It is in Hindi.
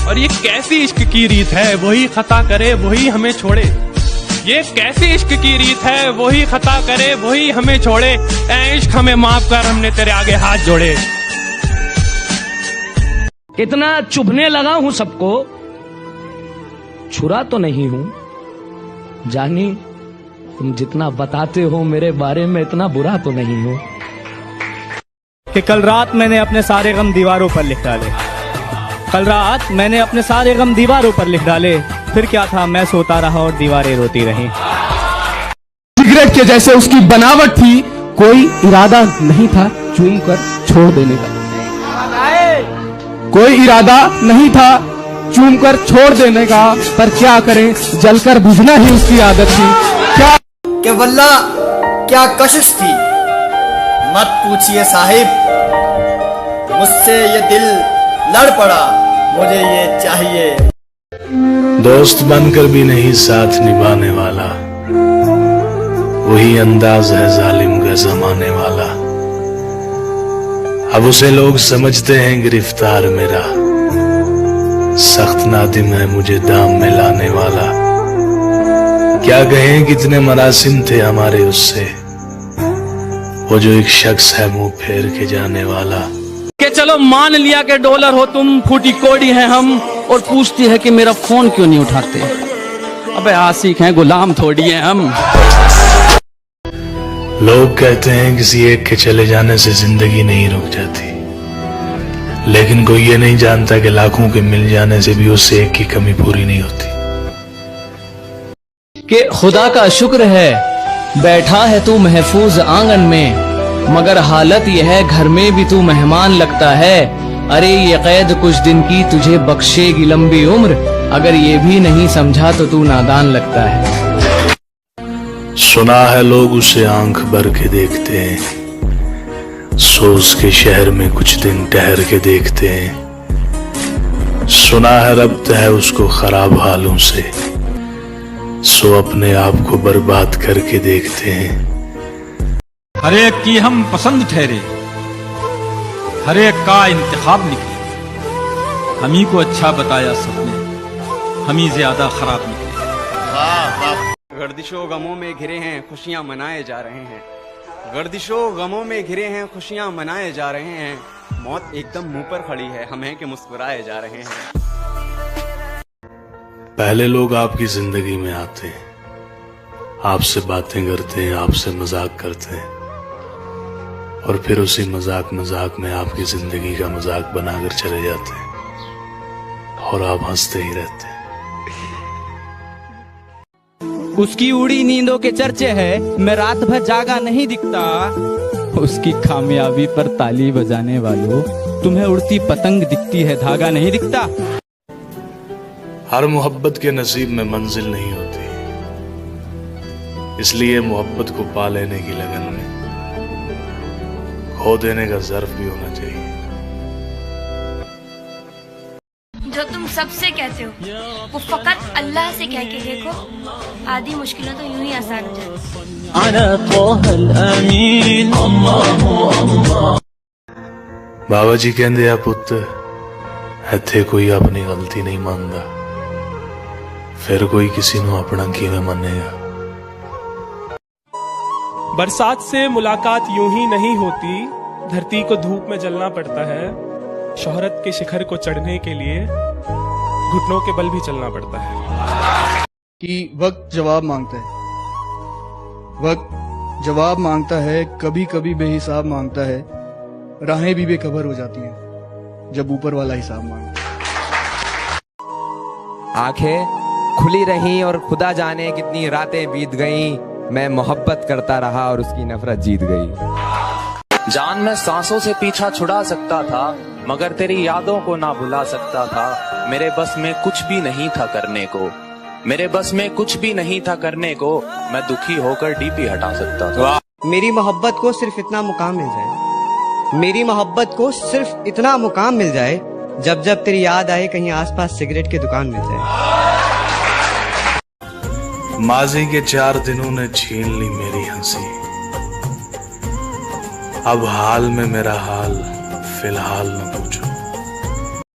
और ये कैसी इश्क की रीत है, वही खता करे वही हमें छोड़े। ये कैसी इश्क की रीत है, वही खता करे वही हमें छोड़े। ऐ इश्क हमें माफ कर, हमने तेरे आगे हाथ जोड़े। इतना चुभने लगा हूं सबको, छुरा तो नहीं हूं। जानी तुम जितना बताते हो मेरे बारे में, इतना बुरा तो नहीं हूं। कि कल रात मैंने अपने सारे गम दीवारों पर लिख डाले। कल रात मैंने अपने सारे गम दीवारों पर लिख डाले। फिर क्या था, मैं सोता रहा और दीवारें रोती रहीं। सिगरेट के जैसे उसकी बनावट थी, कोई इरादा नहीं था चूम कर छोड़ देने का। कोई इरादा नहीं था चूम कर छोड़ देने का, पर क्या करें, जलकर बुझना ही उसकी आदत थी। क्या कि वल्ला क्या कशिश थी, मत पूछिए साहिब, मुझसे ये दिल लड़ पड़ा, मुझे ये चाहिए। दोस्त बनकर भी नहीं साथ निभाने वाला, वही अंदाज है जालिम का जमाने वाला। अब उसे लोग समझते हैं गिरफ्तार मेरा, सख्त नादिम है मुझे दाम में लाने वाला। क्या कहें कितने मरासिम थे हमारे उससे, वो जो एक शख्स है मुंह फेर के जाने वाला। कि चलो मान लिया कि डॉलर हो तुम, फूटी कोड़ी है हम, और पूछती है कि मेरा फोन क्यों नहीं उठाते। अबे आशिक हैं, गुलाम थोड़ी हैं हम। लोग कहते हैं किसी एक के चले जाने से जिंदगी नहीं रुक जाती, लेकिन कोई ये नहीं जानता कि लाखों के मिल जाने से भी उससे एक की कमी पूरी नहीं होती। कि खुदा का शुक्र है बैठा है तू महफूज आंगन में, मगर हालत यह है घर में भी तू मेहमान लगता है। अरे ये कैद कुछ दिन की तुझे बख्शेगी लंबी उम्र, अगर ये भी नहीं समझा तो तू नादान लगता है। सुना है लोग उसे आंख भर के देखते हैं, सोच के शहर में कुछ दिन ठहर के देखते हैं। सुना है रब्त है उसको खराब हालों से, सो अपने आप को बर्बाद करके देखते हैं। हर एक की हम पसंद ठहरे, हर एक का इंतखाब निकले। हम ही को अच्छा बताया सबने, हम ही ज्यादा खराब निकले। गर्दिशों गमों में घिरे हैं, खुशियां मनाए जा रहे हैं। गर्दिशों गमों में घिरे हैं, खुशियां मनाए जा रहे हैं। मौत एकदम मुंह पर खड़ी है, हम हैं कि मुस्कुराए जा रहे हैं। पहले लोग आपकी जिंदगी में आते हैं, आपसे बातें करते हैं, आपसे मजाक करते हैं, और फिर उसी मजाक में आपकी जिंदगी का मजाक बनाकर चले जाते हैं, और आप हंसते ही रहते हैं। उसकी उड़ी नींदों के चर्चे है, मैं रात भर जागा नहीं दिखता। उसकी खामियाबी पर ताली बजाने वालों, तुम्हें उड़ती पतंग दिखती है, धागा नहीं दिखता। हर मोहब्बत के नसीब में मंजिल नहीं होती, इसलिए मोहब्बत को पा लेने की लगन में खो देने का ज़र्फ भी होना चाहिए। जो तुम सबसे कहते हो वो फकत अल्लाह से कह के देखो, आधी मुश्किलें तो यूं ही आसान हो जाती। बाबा जी कहते आ पुत, इत्थे कोई अपनी गलती नहीं मानता, फिर कोई किसी को अपना किवें मनेगा। बरसात से मुलाकात यूं ही नहीं होती, धरती को धूप में जलना पड़ता है। शोहरत के शिखर को चढ़ने के लिए घुटनों के बल भी चलना पड़ता है। कि वक्त जवाब मांगता है, वक्त जवाब मांगता है, कभी कभी बेहिसाब मांगता है। राहें भी बेखबर हो जाती हैं जब ऊपर वाला हिसाब मांगता है। आंखें खुली रहीं और खुदा जाने कितनी रातें बीत गईं, मैं मोहब्बत करता रहा और उसकी नफरत जीत गई। जान मैं सांसों से पीछा छुड़ा सकता था, मगर तेरी यादों को ना भुला सकता था। मेरे बस में कुछ भी नहीं था करने को, मेरे बस में कुछ भी नहीं था करने को, मैं दुखी होकर डीपी हटा सकता था। मेरी मोहब्बत को सिर्फ इतना मुकाम मिल जाए, मेरी मोहब्बत को सिर्फ इतना मुकाम मिल जाए, जब जब तेरी याद आए कहीं आसपास सिगरेट की दुकान मिल जाए। माजी के 4 दिनों ने छीन ली मेरी हंसी, अब हाल में मेरा हाल फिलहाल न पूछो।